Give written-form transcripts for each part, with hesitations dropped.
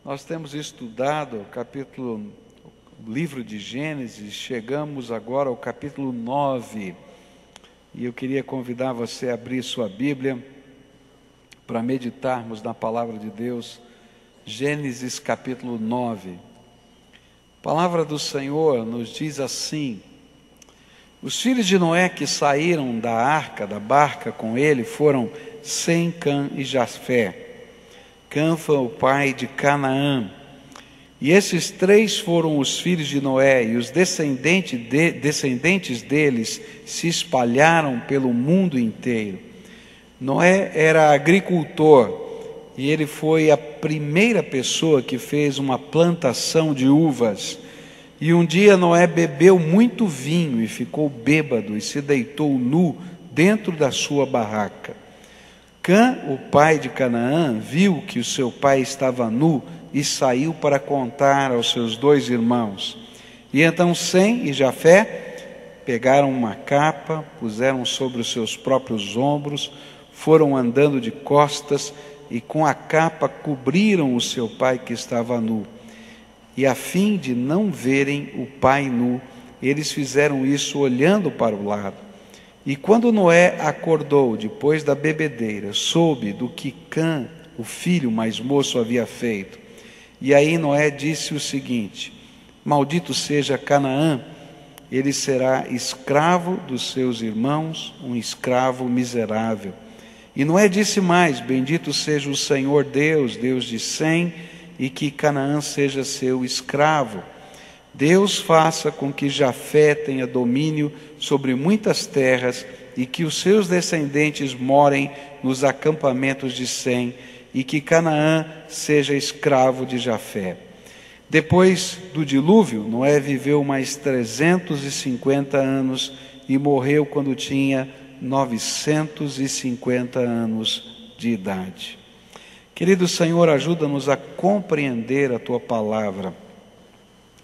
Nós temos estudado o livro de Gênesis, chegamos agora ao capítulo 9. E eu queria convidar você a abrir sua Bíblia para meditarmos na palavra de Deus. Gênesis capítulo 9. A palavra do Senhor nos diz assim: os filhos de Noé que saíram da arca, da barca com ele, foram Sem, Cã e Jafé. Cã foi o pai de Canaã. E esses três foram os filhos de Noé, e os descendentes deles se espalharam pelo mundo inteiro. Noé era agricultor, e ele foi a primeira pessoa que fez uma plantação de uvas. E um dia Noé bebeu muito vinho e ficou bêbado e se deitou nu dentro da sua barraca. Cã, o pai de Canaã, viu que o seu pai estava nu e saiu para contar aos seus dois irmãos. E então Sem e Jafé pegaram uma capa, puseram sobre os seus próprios ombros, foram andando de costas e com a capa cobriram o seu pai que estava nu. E a fim de não verem o pai nu, eles fizeram isso olhando para o lado. E quando Noé acordou depois da bebedeira, soube do que Cã, o filho mais moço, havia feito. E aí Noé disse o seguinte: maldito seja Canaã, ele será escravo dos seus irmãos, um escravo miserável. E Noé disse mais: bendito seja o Senhor Deus, Deus de Sem, e que Canaã seja seu escravo. Deus faça com que Jafé tenha domínio sobre muitas terras e que os seus descendentes morem nos acampamentos de Sem e que Canaã seja escravo de Jafé. Depois do dilúvio, Noé viveu mais 350 anos e morreu quando tinha 950 anos de idade. Querido Senhor, ajuda-nos a compreender a Tua palavra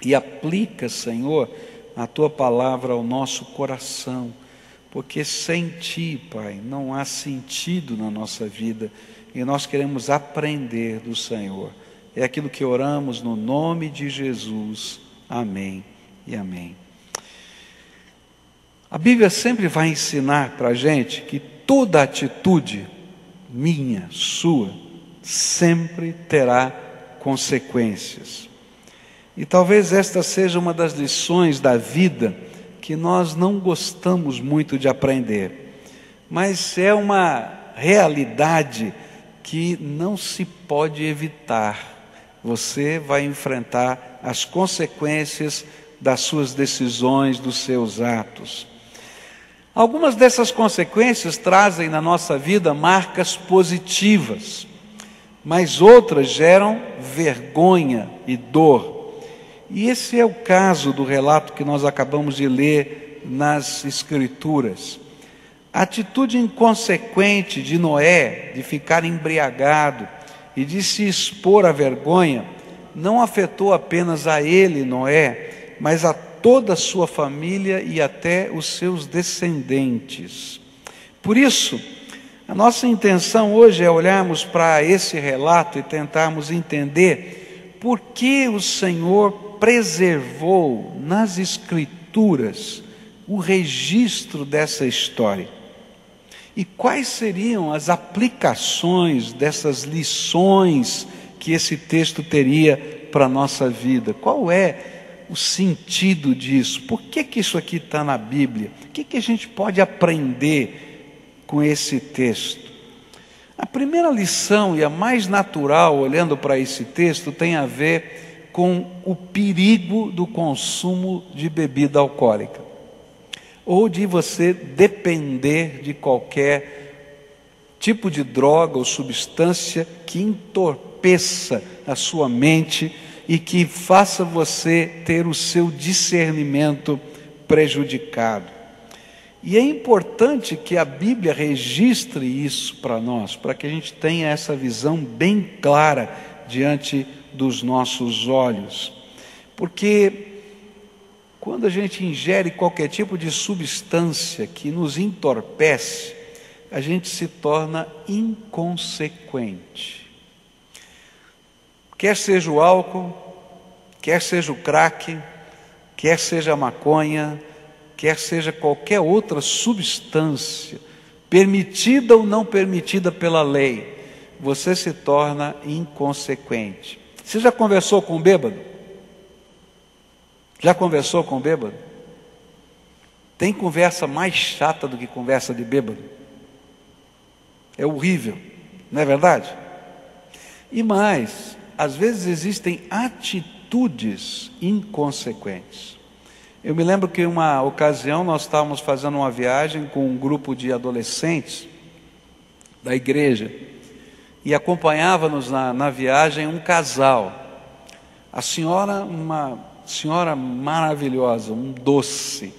e aplica, Senhor, a Tua palavra ao nosso coração, porque sem Ti, Pai, não há sentido na nossa vida e nós queremos aprender do Senhor. É aquilo que oramos no nome de Jesus. Amém e amém. A Bíblia sempre vai ensinar para a gente que toda atitude minha, sua, sempre terá consequências. E talvez esta seja uma das lições da vida que nós não gostamos muito de aprender, mas é uma realidade que não se pode evitar. Você vai enfrentar as consequências das suas decisões, dos seus atos. Algumas dessas consequências trazem na nossa vida marcas positivas, mas outras geram vergonha e dor. E esse é o caso do relato que nós acabamos de ler nas Escrituras. A atitude inconsequente de Noé, de ficar embriagado e de se expor à vergonha, não afetou apenas a ele, Noé, mas a toda a sua família e até os seus descendentes. Por isso, a nossa intenção hoje é olharmos para esse relato e tentarmos entender por que o Senhor preservou nas Escrituras o registro dessa história. E quais seriam as aplicações dessas lições que esse texto teria para a nossa vida? Qual é o sentido disso? Por que isso aqui está na Bíblia? O que a gente pode aprender com esse texto? A primeira lição e a mais natural, olhando para esse texto, tem a ver com o perigo do consumo de bebida alcoólica, ou de você depender de qualquer tipo de droga ou substância que entorpeça a sua mente e que faça você ter o seu discernimento prejudicado. E é importante que a Bíblia registre isso para nós, para que a gente tenha essa visão bem clara diante dos nossos olhos. Porque quando a gente ingere qualquer tipo de substância que nos entorpece, a gente se torna inconsequente. quer seja o álcool, quer seja o crack, quer seja a maconha, quer seja qualquer outra substância, permitida ou não permitida pela lei, você se torna inconsequente. Você já conversou com um bêbado? Já conversou com um bêbado? Tem conversa mais chata do que conversa de bêbado? É horrível, não é verdade? E mais, às vezes existem atitudes inconsequentes. Eu me lembro que em uma ocasião nós estávamos fazendo uma viagem com um grupo de adolescentes da igreja e acompanhava-nos na viagem um casal. A senhora, uma senhora maravilhosa, um doce,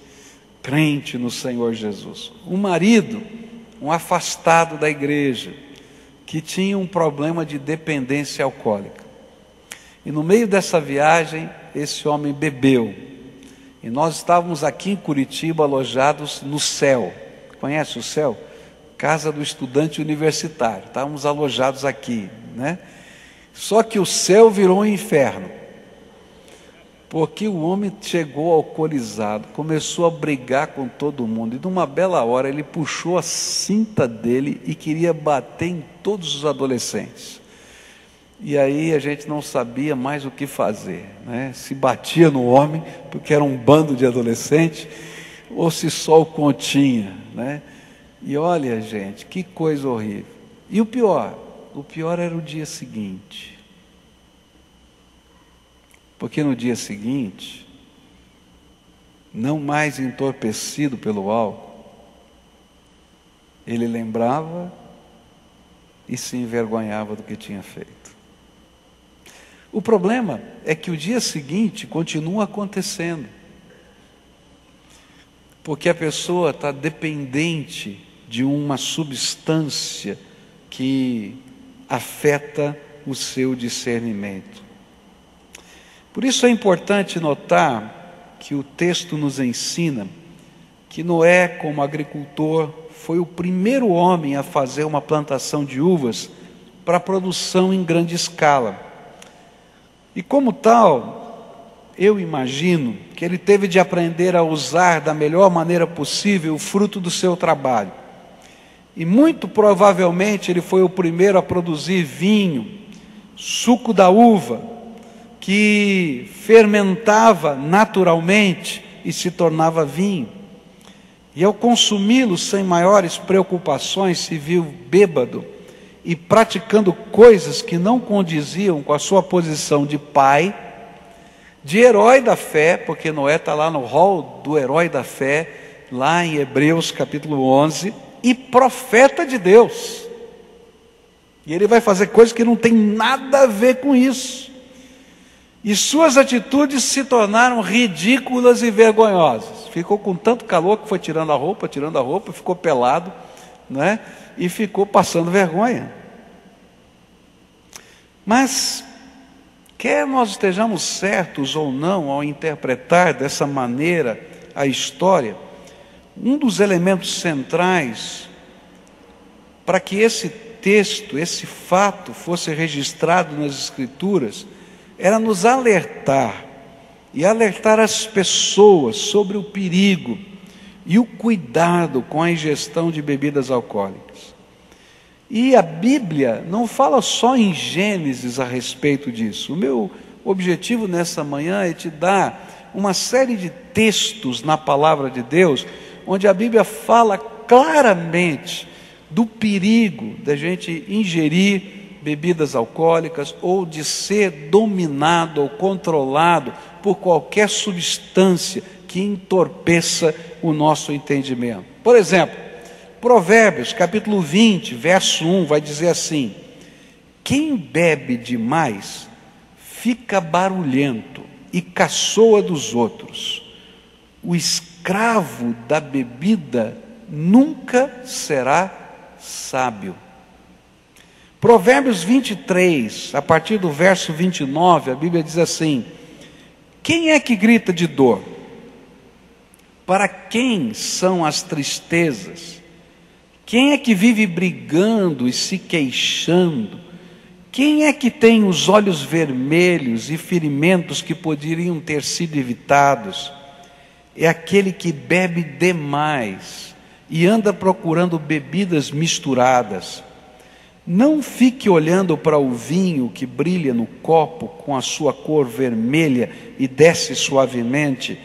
crente no Senhor Jesus. O marido, um afastado da igreja, que tinha um problema de dependência alcoólica. E no meio dessa viagem, esse homem bebeu. E nós estávamos aqui em Curitiba, alojados no Céu. Conhece o Céu? Casa do estudante universitário. Estávamos alojados aqui, né? Só que o céu virou um inferno. Porque o homem chegou alcoolizado, começou a brigar com todo mundo. E numa bela hora ele puxou a cinta dele e queria bater em todos os adolescentes. E aí a gente não sabia mais o que fazer, né? Se batia no homem, porque era um bando de adolescentes, ou se só o continha, né? E olha, gente, que coisa horrível. E o pior era o dia seguinte. Porque no dia seguinte, não mais entorpecido pelo álcool, ele lembrava e se envergonhava do que tinha feito. O problema é que o dia seguinte continua acontecendo, porque a pessoa está dependente de uma substância que afeta o seu discernimento. Por isso é importante notar que o texto nos ensina que Noé, como agricultor, foi o primeiro homem a fazer uma plantação de uvas para produção em grande escala. E como tal, eu imagino que ele teve de aprender a usar da melhor maneira possível o fruto do seu trabalho. E muito provavelmente ele foi o primeiro a produzir vinho, suco da uva, que fermentava naturalmente e se tornava vinho. E ao consumi-lo sem maiores preocupações, se viu bêbado e praticando coisas que não condiziam com a sua posição de pai, de herói da fé, porque Noé está lá no rol do herói da fé, lá em Hebreus capítulo 11, e profeta de Deus. E ele vai fazer coisas que não tem nada a ver com isso. E suas atitudes se tornaram ridículas e vergonhosas. Ficou com tanto calor que foi tirando a roupa, ficou pelado, né? E ficou passando vergonha. Mas, quer nós estejamos certos ou não ao interpretar dessa maneira a história, um dos elementos centrais para que esse texto, esse fato fosse registrado nas Escrituras, era nos alertar e alertar as pessoas sobre o perigo e o cuidado com a ingestão de bebidas alcoólicas. E a Bíblia não fala só em Gênesis a respeito disso. O meu objetivo nessa manhã é te dar uma série de textos na palavra de Deus, onde a Bíblia fala claramente do perigo da gente ingerir bebidas alcoólicas ou de ser dominado ou controlado por qualquer substância que entorpeça o nosso entendimento. Por exemplo, Provérbios capítulo 20, verso 1 vai dizer assim: quem bebe demais fica barulhento e caçoa dos outros. O escravo da bebida nunca será sábio. Provérbios 23, a partir do verso 29, a Bíblia diz assim: quem é que grita de dor? Para quem são as tristezas? Quem é que vive brigando e se queixando? Quem é que tem os olhos vermelhos e ferimentos que poderiam ter sido evitados? É aquele que bebe demais e anda procurando bebidas misturadas. Não fique olhando para o vinho que brilha no copo com a sua cor vermelha e desce suavemente,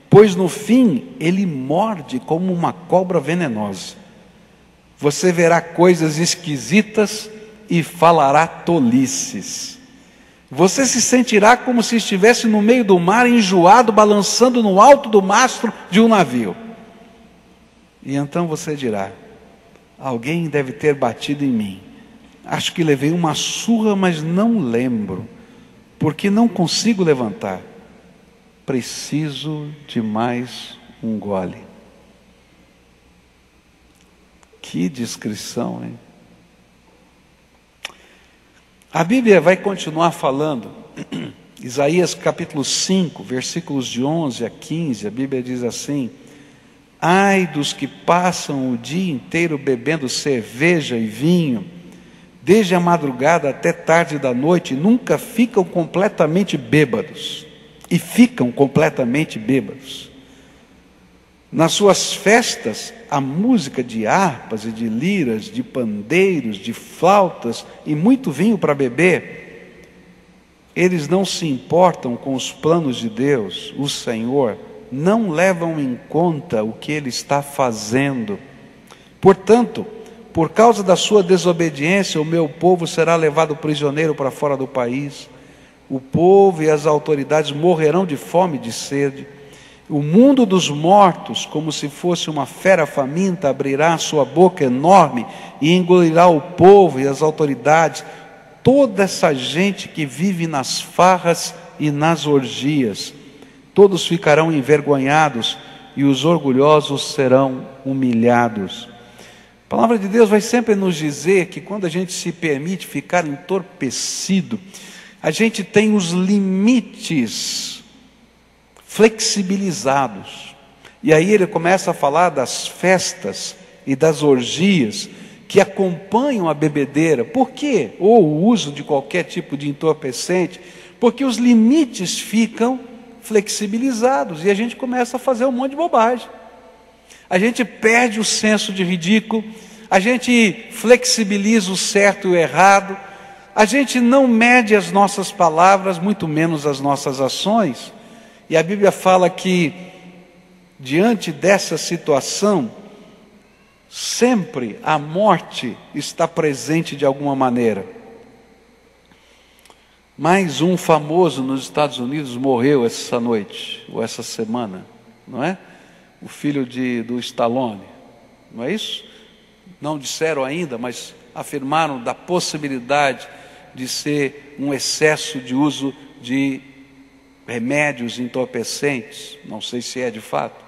pois no fim ele morde como uma cobra venenosa. Você verá coisas esquisitas e falará tolices. Você se sentirá como se estivesse no meio do mar, enjoado, balançando no alto do mastro de um navio. E então você dirá: alguém deve ter batido em mim. Acho que levei uma surra, mas não lembro, porque não consigo levantar. Preciso de mais um gole. Que descrição, hein? A Bíblia vai continuar falando. Isaías capítulo 5, versículos de 11 a 15, a Bíblia diz assim: ai dos que passam o dia inteiro bebendo cerveja e vinho, desde a madrugada até tarde da noite, nunca ficam completamente bêbados. E ficam completamente bêbados. Nas suas festas, a música de harpas e de liras, de pandeiros, de flautas e muito vinho para beber. Eles não se importam com os planos de Deus, o Senhor, não levam em conta o que Ele está fazendo. Portanto, por causa da sua desobediência, o meu povo será levado prisioneiro para fora do país. O povo e as autoridades morrerão de fome e de sede. O mundo dos mortos, como se fosse uma fera faminta, abrirá a sua boca enorme e engolirá o povo e as autoridades, toda essa gente que vive nas farras e nas orgias. Todos ficarão envergonhados e os orgulhosos serão humilhados. A palavra de Deus vai sempre nos dizer que quando a gente se permite ficar entorpecido, a gente tem os limites flexibilizados. E aí ele começa a falar das festas e das orgias que acompanham a bebedeira. Por quê? Ou o uso de qualquer tipo de entorpecente, porque os limites ficam flexibilizados e a gente começa a fazer um monte de bobagem. A gente perde o senso de ridículo, a gente flexibiliza o certo e o errado, a gente não mede as nossas palavras, muito menos as nossas ações. E a Bíblia fala que, diante dessa situação, sempre a morte está presente de alguma maneira. Mais um famoso nos Estados Unidos morreu essa noite, ou essa semana, não é? O filho do Stallone, não é isso? Não disseram ainda, mas afirmaram da possibilidade de ser um excesso de uso de remédios entorpecentes, não sei se é de fato.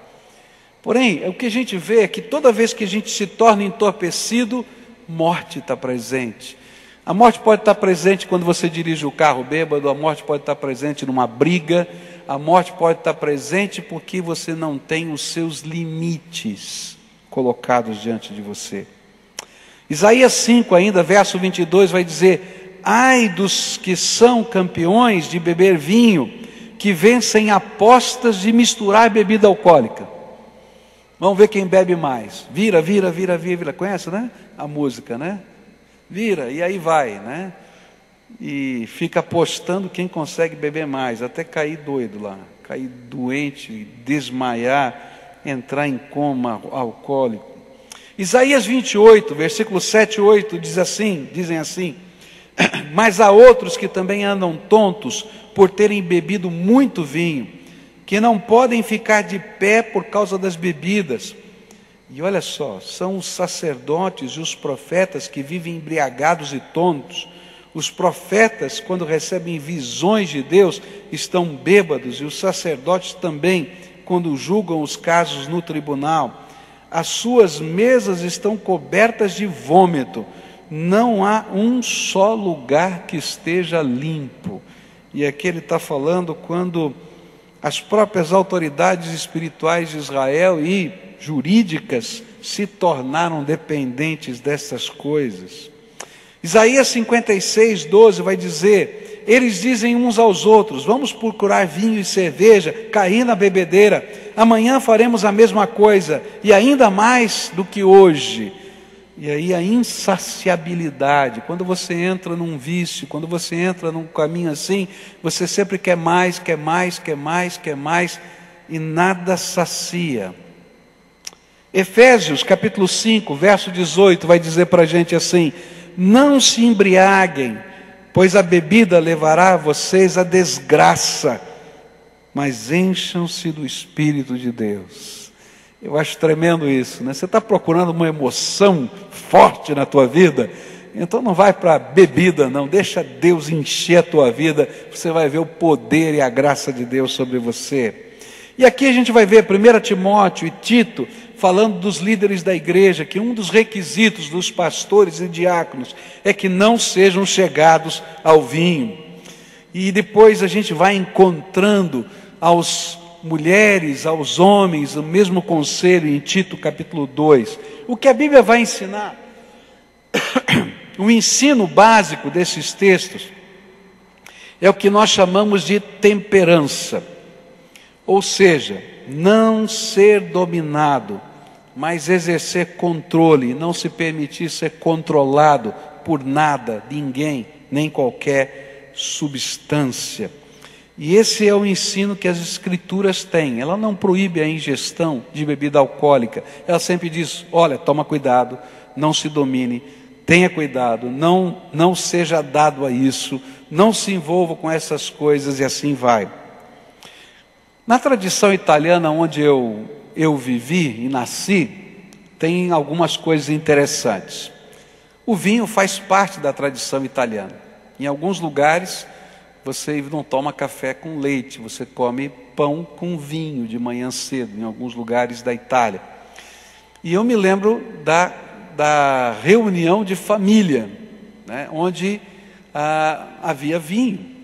Porém, o que a gente vê é que toda vez que a gente se torna entorpecido, morte está presente. A morte pode estar presente quando você dirige o carro bêbado, a morte pode estar presente numa briga, a morte pode estar presente porque você não tem os seus limites colocados diante de você. Isaías 5 ainda, verso 22, vai dizer: ai dos que são campeões de beber vinho, que vencem apostas de misturar bebida alcoólica. Vamos ver quem bebe mais. Vira, vira, vira, vira. Conhece, né? A música, né? Vira, e aí vai, né? E fica apostando quem consegue beber mais, até cair doido lá, cair doente, desmaiar, entrar em coma alcoólico. Isaías 28, versículos 7 e 8 dizem assim: mas há outros que também andam tontos por terem bebido muito vinho, que não podem ficar de pé por causa das bebidas. E olha só, são os sacerdotes e os profetas que vivem embriagados e tontos. Os profetas, quando recebem visões de Deus, estão bêbados, e os sacerdotes também, quando julgam os casos no tribunal. As suas mesas estão cobertas de vômito, não há um só lugar que esteja limpo. E aqui ele está falando quando as próprias autoridades espirituais de Israel e jurídicas se tornaram dependentes dessas coisas. Isaías 56:12 vai dizer: eles dizem uns aos outros, vamos procurar vinho e cerveja, cair na bebedeira, amanhã faremos a mesma coisa, e ainda mais do que hoje. E aí a insaciabilidade, quando você entra num vício, quando você entra num caminho assim, você sempre quer mais, quer mais, quer mais, quer mais, e nada sacia. Efésios capítulo 5, verso 18, vai dizer para a gente assim: não se embriaguem, pois a bebida levará vocês à desgraça, mas encham-se do Espírito de Deus. Eu acho tremendo isso, né? Você está procurando uma emoção forte na tua vida, então não vai para a bebida não, deixa Deus encher a tua vida, você vai ver o poder e a graça de Deus sobre você. E aqui a gente vai ver 1 Timóteo e Tito, falando dos líderes da igreja, que um dos requisitos dos pastores e diáconos é que não sejam chegados ao vinho. E depois a gente vai encontrando aos mulheres, aos homens, o mesmo conselho em Tito capítulo 2. O que a Bíblia vai ensinar, o ensino básico desses textos, é o que nós chamamos de temperança. Ou seja, não ser dominado, mas exercer controle, não se permitir ser controlado por nada, ninguém, nem qualquer substância. E esse é o ensino que as Escrituras têm. Ela não proíbe a ingestão de bebida alcoólica. Ela sempre diz: olha, toma cuidado, não se domine, tenha cuidado, não seja dado a isso, não se envolva com essas coisas, e assim vai. Na tradição italiana onde eu vivi e nasci, tem algumas coisas interessantes. O vinho faz parte da tradição italiana. Em alguns lugares você não toma café com leite, você come pão com vinho de manhã cedo, em alguns lugares da Itália. E eu me lembro da reunião de família, né, onde havia vinho.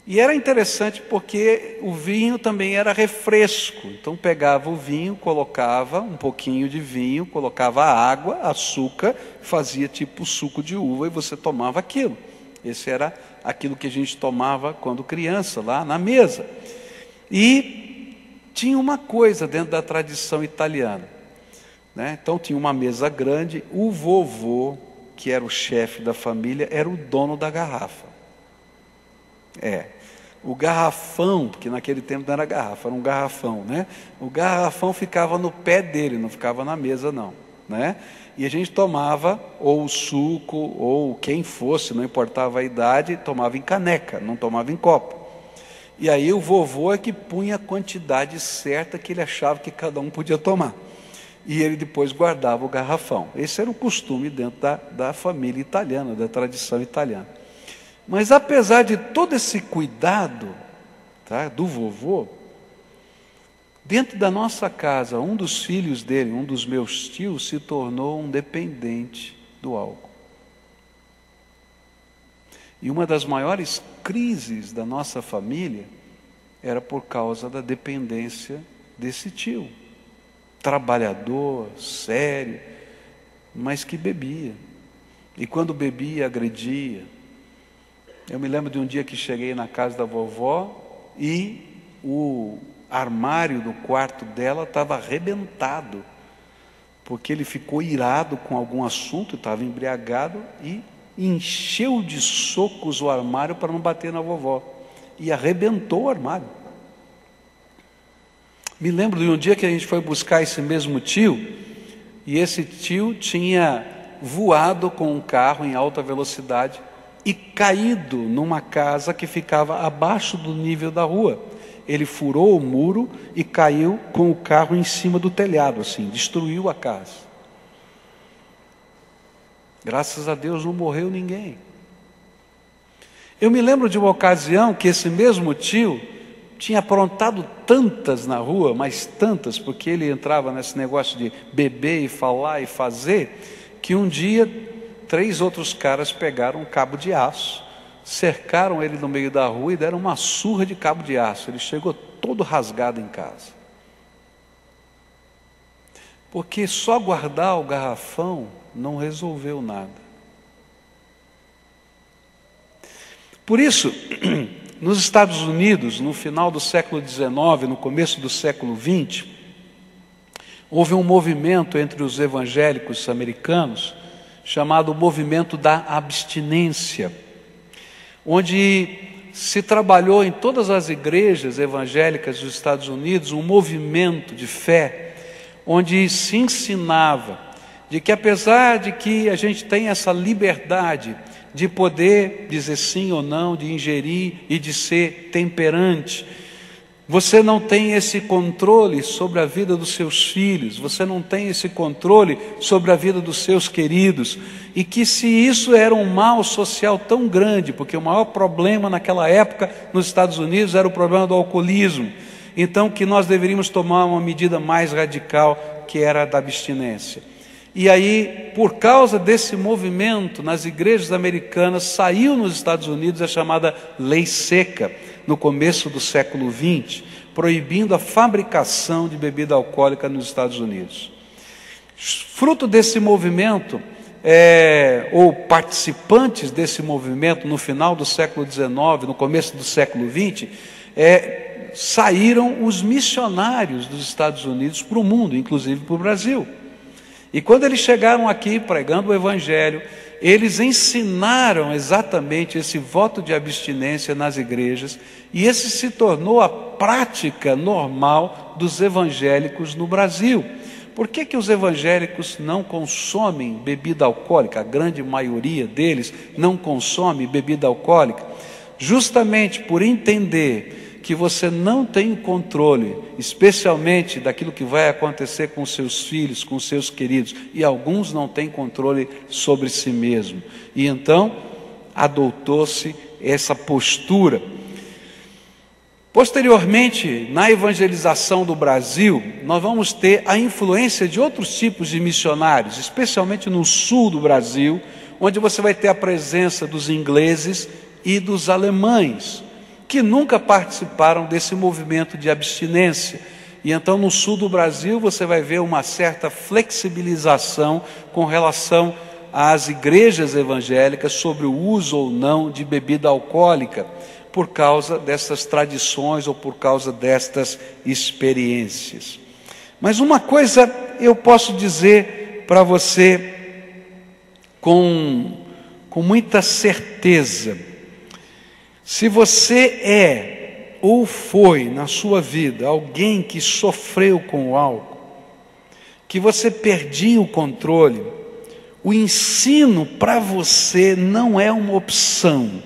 E era interessante porque o vinho também era refresco. Então pegava o vinho, colocava um pouquinho de vinho, colocava água, açúcar, fazia tipo suco de uva e você tomava aquilo. Esse era aquilo que a gente tomava quando criança, lá na mesa. E tinha uma coisa dentro da tradição italiana, né? Então tinha uma mesa grande, o vovô, que era o chefe da família, era o dono da garrafa. O garrafão, porque naquele tempo não era garrafa, era um garrafão, né? O garrafão ficava no pé dele, não ficava na mesa não, né? E a gente tomava ou o suco, ou quem fosse, não importava a idade, tomava em caneca, não tomava em copo. E aí o vovô é que punha a quantidade certa que ele achava que cada um podia tomar. E ele depois guardava o garrafão. Esse era o costume dentro da família italiana, da tradição italiana. Mas apesar de todo esse cuidado, tá, do vovô, dentro da nossa casa, um dos filhos dele, um dos meus tios, se tornou um dependente do álcool. E uma das maiores crises da nossa família era por causa da dependência desse tio. Trabalhador, sério, mas que bebia. E quando bebia, agredia. Eu me lembro de um dia que cheguei na casa da vovó e o armário do quarto dela estava arrebentado, porque ele ficou irado com algum assunto, estava embriagado e encheu de socos o armário para não bater na vovó, e arrebentou o armário. Me lembro de um dia que a gente foi buscar esse mesmo tio, e esse tio tinha voado com um carro em alta velocidade e caído numa casa que ficava abaixo do nível da rua. Ele furou o muro e caiu com o carro em cima do telhado, assim, destruiu a casa. Graças a Deus não morreu ninguém. Eu me lembro de uma ocasião que esse mesmo tio tinha aprontado tantas na rua, mas tantas, porque ele entrava nesse negócio de beber e falar e fazer, que um dia 3 outros caras pegaram um cabo de aço, cercaram ele no meio da rua e deram uma surra de cabo de aço. Ele chegou todo rasgado em casa. Porque só guardar o garrafão não resolveu nada. Por isso, nos Estados Unidos, no final do século XIX, no começo do século XX, houve um movimento entre os evangélicos americanos chamado movimento da abstinência, onde se trabalhou em todas as igrejas evangélicas dos Estados Unidos um movimento de fé, onde se ensinava de que apesar de que a gente tem essa liberdade de poder dizer sim ou não, de ingerir e de ser temperante, você não tem esse controle sobre a vida dos seus filhos, você não tem esse controle sobre a vida dos seus queridos, e que se isso era um mal social tão grande, porque o maior problema naquela época nos Estados Unidos era o problema do alcoolismo, então que nós deveríamos tomar uma medida mais radical, que era a da abstinência. E aí, por causa desse movimento nas igrejas americanas, saiu nos Estados Unidos a chamada lei seca, no começo do século XX, proibindo a fabricação de bebida alcoólica nos Estados Unidos. Fruto desse movimento, ou participantes desse movimento no final do século XIX, no começo do século XX, saíram os missionários dos Estados Unidos para o mundo, inclusive para o Brasil. E quando eles chegaram aqui pregando o Evangelho, eles ensinaram exatamente esse voto de abstinência nas igrejas, e esse se tornou a prática normal dos evangélicos no Brasil. Por que que os evangélicos não consomem bebida alcoólica? A grande maioria deles não consome bebida alcoólica, justamente por entender que você não tem controle, especialmente daquilo que vai acontecer com seus filhos, com seus queridos, e alguns não têm controle sobre si mesmo. E então adotou-se essa postura. Posteriormente, na evangelização do Brasil, nós vamos ter a influência de outros tipos de missionários, especialmente no sul do Brasil, onde você vai ter a presença dos ingleses e dos alemães, que nunca participaram desse movimento de abstinência. E então no sul do Brasil você vai ver uma certa flexibilização com relação às igrejas evangélicas sobre o uso ou não de bebida alcoólica, por causa dessas tradições ou por causa destas experiências. Mas uma coisa eu posso dizer para você com muita certeza: se você é ou foi na sua vida alguém que sofreu com o álcool, que você perdia o controle, o ensino para você não é uma opção.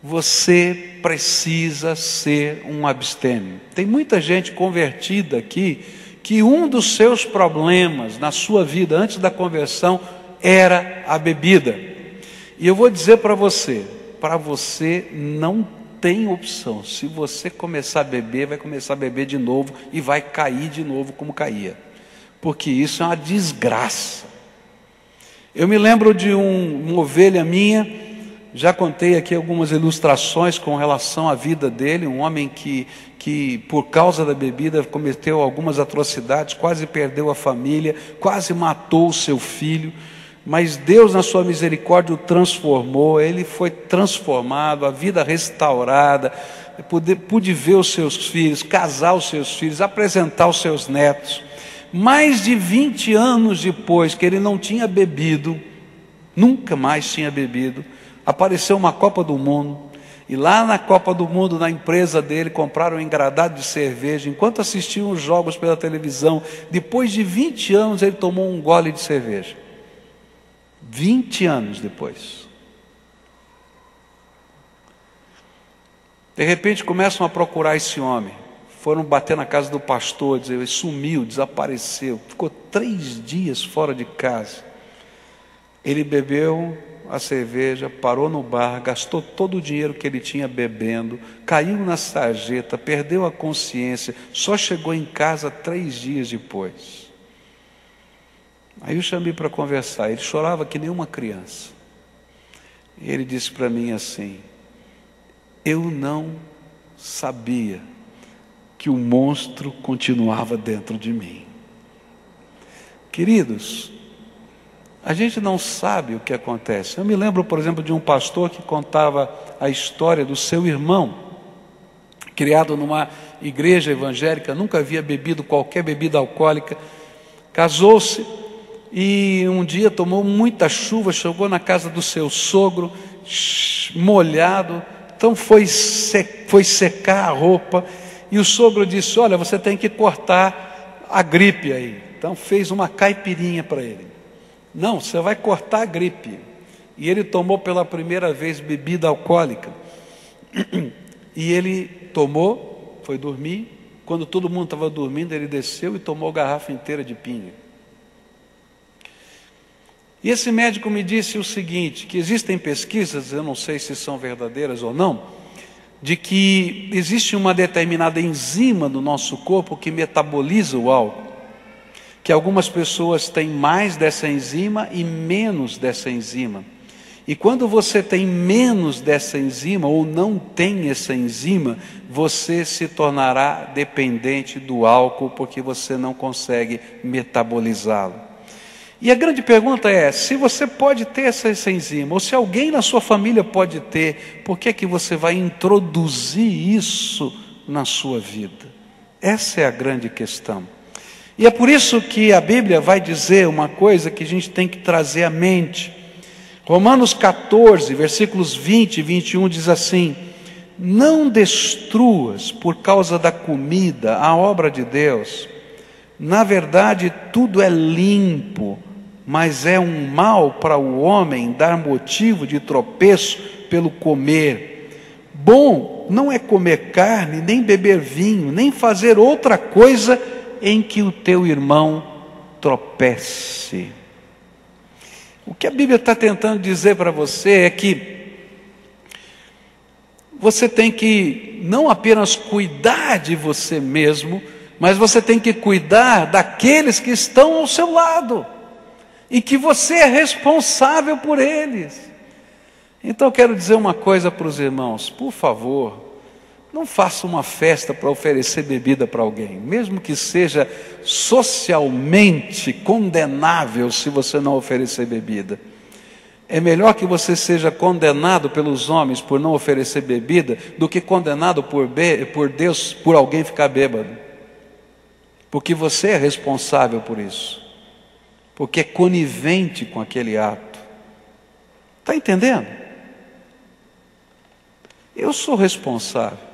Você precisa ser um abstêmio. Tem muita gente convertida aqui que um dos seus problemas na sua vida antes da conversão era a bebida. E eu vou dizer para você não tem opção. Se você começar a beber, vai começar a beber de novo e vai cair de novo como caía, porque isso é uma desgraça. Eu me lembro de uma ovelha minha, já contei aqui algumas ilustrações com relação à vida dele, um homem que por causa da bebida cometeu algumas atrocidades, quase perdeu a família, quase matou o seu filho, mas Deus na sua misericórdia o transformou, ele foi transformado, a vida restaurada, pude ver os seus filhos, casar os seus filhos, apresentar os seus netos. Mais de 20 anos depois que ele não tinha bebido, nunca mais tinha bebido, apareceu uma Copa do Mundo, e lá na Copa do Mundo, na empresa dele, compraram um engradado de cerveja, enquanto assistiam os jogos pela televisão. Depois de 20 anos ele tomou um gole de cerveja. 20 anos depois. De repente começam a procurar esse homem. Foram bater na casa do pastor, dizer, ele sumiu, desapareceu, ficou 3 dias fora de casa. Ele bebeu a cerveja, parou no bar, gastou todo o dinheiro que ele tinha bebendo, caiu na sarjeta, perdeu a consciência, só chegou em casa 3 dias depois. Aí eu chamei para conversar, ele chorava que nem uma criança. Ele disse para mim assim: eu não sabia que o monstro continuava dentro de mim. Queridos, a gente não sabe o que acontece. Eu me lembro, por exemplo, de um pastor que contava a história do seu irmão, criado numa igreja evangélica, nunca havia bebido qualquer bebida alcoólica, casou-se e um dia tomou muita chuva, chegou na casa do seu sogro, molhado, então foi secar a roupa, e o sogro disse: olha, você tem que cortar a gripe aí. Então fez uma caipirinha para ele. Não, você vai cortar a gripe. E ele tomou pela primeira vez bebida alcoólica. E ele tomou, foi dormir. Quando todo mundo estava dormindo, ele desceu e tomou a garrafa inteira de pinga. E esse médico me disse o seguinte, que existem pesquisas, eu não sei se são verdadeiras ou não, de que existe uma determinada enzima no nosso corpo que metaboliza o álcool. Que algumas pessoas têm mais dessa enzima e menos dessa enzima. E quando você tem menos dessa enzima ou não tem essa enzima, você se tornará dependente do álcool porque você não consegue metabolizá-lo. E a grande pergunta é, se você pode ter essa enzima, ou se alguém na sua família pode ter, por que é que você vai introduzir isso na sua vida? Essa é a grande questão. E é por isso que a Bíblia vai dizer uma coisa que a gente tem que trazer à mente. Romanos 14, versículos 20 e 21 diz assim: não destruas por causa da comida a obra de Deus. Na verdade, tudo é limpo, mas é um mal para o homem dar motivo de tropeço pelo comer. Bom não é comer carne, nem beber vinho, nem fazer outra coisa em que o teu irmão tropece. O que a Bíblia está tentando dizer para você é que você tem que não apenas cuidar de você mesmo, mas você tem que cuidar daqueles que estão ao seu lado e que você é responsável por eles. Então eu quero dizer uma coisa para os irmãos: por favor, não faça uma festa para oferecer bebida para alguém, mesmo que seja socialmente condenável se você não oferecer bebida. É melhor que você seja condenado pelos homens por não oferecer bebida do que condenado por Deus por alguém ficar bêbado. Porque você é responsável por isso. Porque é conivente com aquele ato. Está entendendo? Eu sou responsável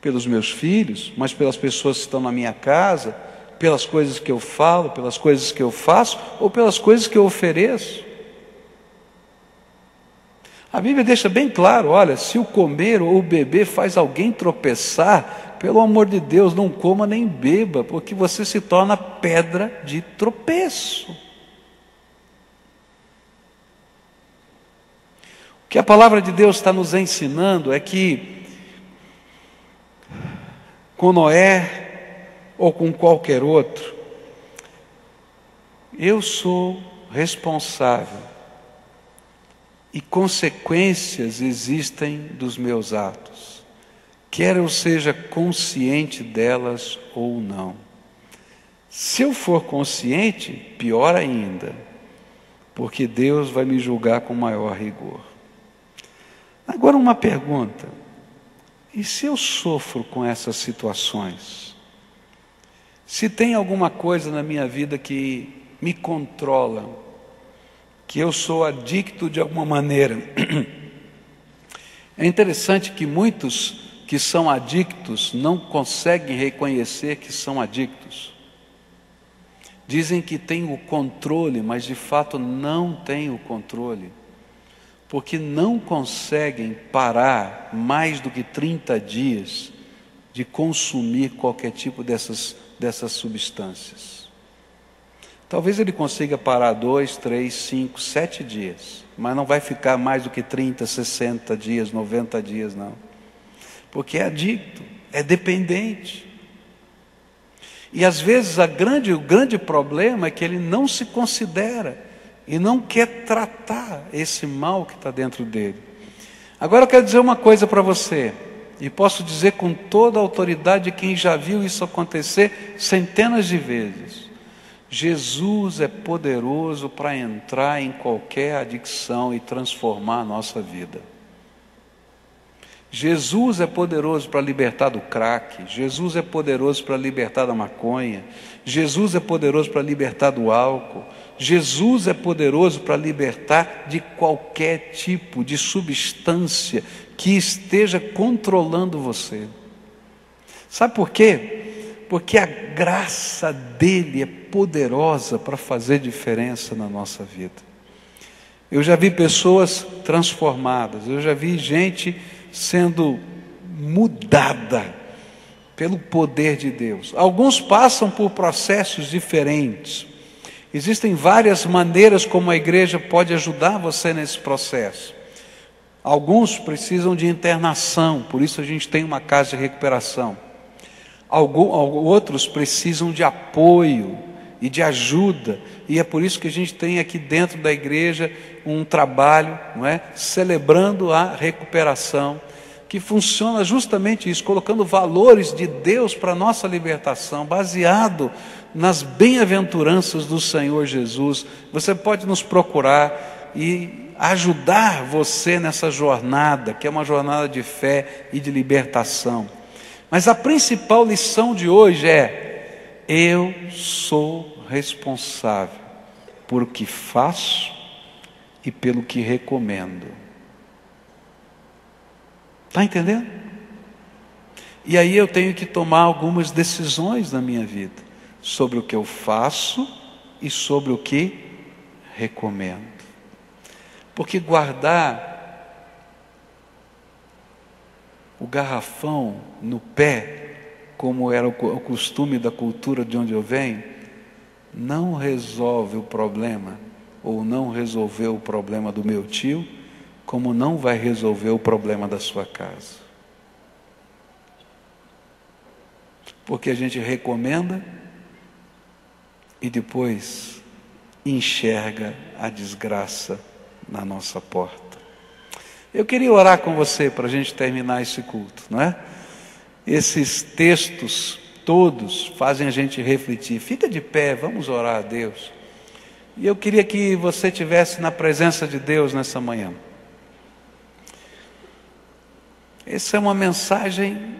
pelos meus filhos, mas pelas pessoas que estão na minha casa, pelas coisas que eu falo, pelas coisas que eu faço, ou pelas coisas que eu ofereço. A Bíblia deixa bem claro, olha, se o comer ou o beber faz alguém tropeçar, pelo amor de Deus, não coma nem beba, porque você se torna pedra de tropeço. O que a palavra de Deus está nos ensinando é que com Noé ou com qualquer outro, eu sou responsável e consequências existem dos meus atos, quer eu seja consciente delas ou não. Se eu for consciente, pior ainda, porque Deus vai me julgar com maior rigor. Agora uma pergunta: e se eu sofro com essas situações? Se tem alguma coisa na minha vida que me controla, que eu sou adicto de alguma maneira. É interessante que muitos que são adictos não conseguem reconhecer que são adictos. Dizem que têm o controle, mas de fato não têm o controle. Porque não conseguem parar mais do que 30 dias de consumir qualquer tipo dessas substâncias. Talvez ele consiga parar 2, 3, 5, 7 dias, mas não vai ficar mais do que 30, 60 dias, 90 dias, não. Porque é adicto, é dependente. E às vezes o grande problema é que ele não se considera e não quer tratar esse mal que está dentro dele. Agora eu quero dizer uma coisa para você, e posso dizer com toda a autoridade de quem já viu isso acontecer centenas de vezes. Jesus é poderoso para entrar em qualquer adicção e transformar a nossa vida. Jesus é poderoso para libertar do crack, Jesus é poderoso para libertar da maconha, Jesus é poderoso para libertar do álcool, Jesus é poderoso para libertar de qualquer tipo de substância que esteja controlando você. Sabe por quê? Porque a graça dele é poderosa para fazer diferença na nossa vida. Eu já vi pessoas transformadas, eu já vi gente sendo mudada pelo poder de Deus. Alguns passam por processos diferentes. Existem várias maneiras como a igreja pode ajudar você nesse processo. Alguns precisam de internação, por isso a gente tem uma casa de recuperação. Outros precisam de apoio e de ajuda, e é por isso que a gente tem aqui dentro da igreja um trabalho, não é? Celebrando a recuperação, que funciona justamente isso, colocando valores de Deus para a nossa libertação, baseado nas bem-aventuranças do Senhor Jesus. Você pode nos procurar e ajudar você nessa jornada, que é uma jornada de fé e de libertação. Mas a principal lição de hoje é: eu sou responsável por o que faço e pelo que recomendo. Está entendendo? E aí eu tenho que tomar algumas decisões na minha vida, sobre o que eu faço e sobre o que recomendo. Porque guardar o garrafão no pé, como era o costume da cultura de onde eu venho, não resolve o problema, ou não resolveu o problema do meu tio, como não vai resolver o problema da sua casa. Porque a gente recomenda e depois enxerga a desgraça na nossa porta. Eu queria orar com você para a gente terminar esse culto, não é? Esses textos todos fazem a gente refletir. Fica de pé, vamos orar a Deus. E eu queria que você estivesse na presença de Deus nessa manhã. Essa é uma mensagem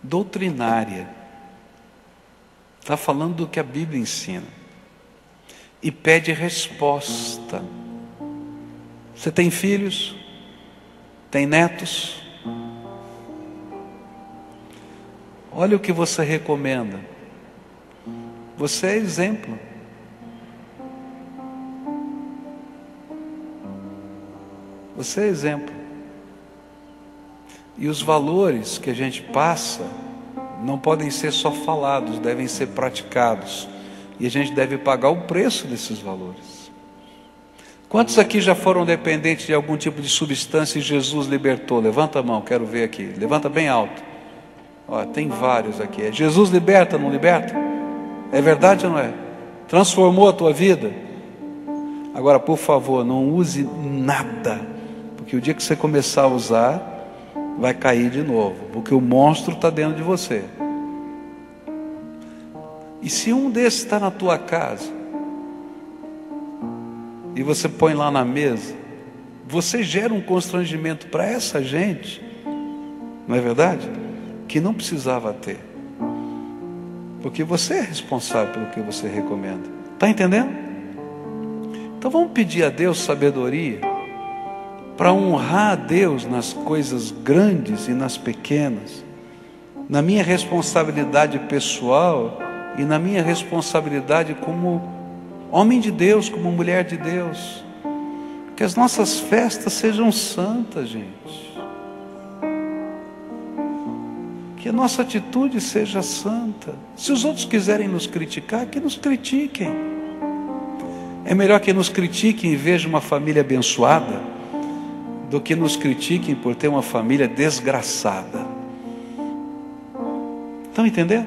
doutrinária. Está falando do que a Bíblia ensina. E pede resposta. Você tem filhos? Tem netos? Olha o que você recomenda. Você é exemplo. Você é exemplo. E os valores que a gente passa não podem ser só falados, devem ser praticados. E a gente deve pagar o preço desses valores. Quantos aqui já foram dependentes de algum tipo de substância e Jesus libertou? Levanta a mão, quero ver aqui. Levanta bem alto. Ó, tem vários aqui. Jesus liberta, não liberta? É verdade ou não é? Transformou a tua vida? Agora, por favor, não use nada, porque o dia que você começar a usar, vai cair de novo, porque o monstro está dentro de você. E se um desses está na tua casa, e você põe lá na mesa, você gera um constrangimento para essa gente, não é verdade? Que não precisava ter, porque você é responsável pelo que você recomenda. Está entendendo? Então vamos pedir a Deus sabedoria para honrar a Deus nas coisas grandes e nas pequenas, na minha responsabilidade pessoal e na minha responsabilidade como homem de Deus, como mulher de Deus. Que as nossas festas sejam santas, gente. Que a nossa atitude seja santa. Se os outros quiserem nos criticar, que nos critiquem. É melhor que nos critiquem e vejam uma família abençoada do que nos critiquem por ter uma família desgraçada. Estão entendendo?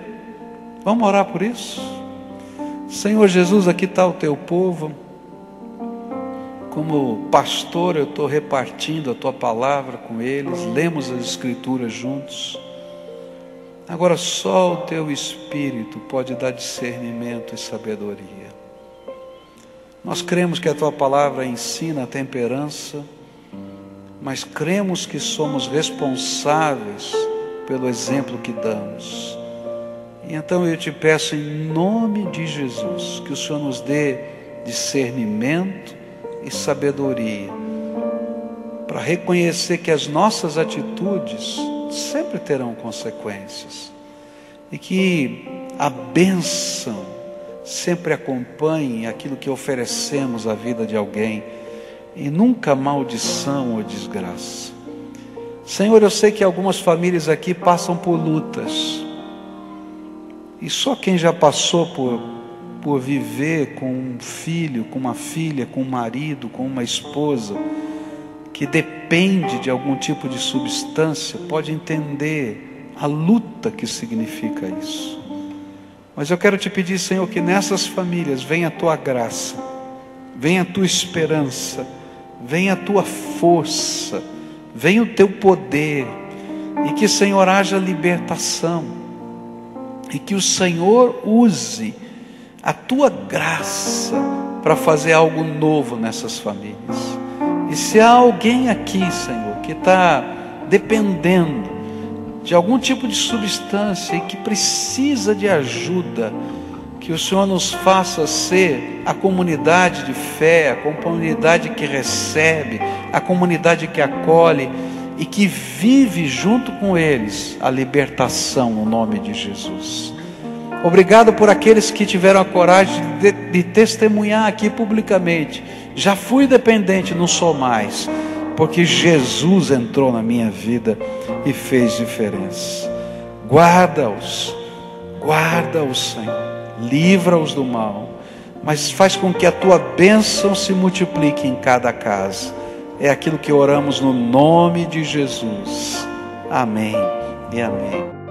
Vamos orar por isso? Senhor Jesus, aqui está o teu povo. Como pastor, eu estou repartindo a tua palavra com eles. Lemos as escrituras juntos. Agora só o teu Espírito pode dar discernimento e sabedoria. Nós cremos que a tua palavra ensina a temperança, mas cremos que somos responsáveis pelo exemplo que damos. E então eu te peço em nome de Jesus, que o Senhor nos dê discernimento e sabedoria, para reconhecer que as nossas atitudes sempre terão consequências, e que a bênção sempre acompanhe aquilo que oferecemos à vida de alguém, e nunca maldição ou desgraça. Senhor, eu sei que algumas famílias aqui passam por lutas, e só quem já passou por viver com um filho, com uma filha, com um marido, com uma esposa, que depende de algum tipo de substância, pode entender a luta que significa isso. Mas eu quero te pedir, Senhor, que nessas famílias venha a tua graça, venha a tua esperança, venha a tua força, venha o teu poder, e que, Senhor, haja libertação, e que o Senhor use a tua graça para fazer algo novo nessas famílias. E se há alguém aqui, Senhor, que está dependendo de algum tipo de substância e que precisa de ajuda, que o Senhor nos faça ser a comunidade de fé, a comunidade que recebe, a comunidade que acolhe e que vive junto com eles a libertação no nome de Jesus. Obrigado por aqueles que tiveram a coragem de testemunhar aqui publicamente. Já fui dependente, não sou mais, porque Jesus entrou na minha vida e fez diferença. Guarda-os, Senhor, livra-os do mal, mas faz com que a tua bênção se multiplique em cada casa. É aquilo que oramos no nome de Jesus. Amém e amém.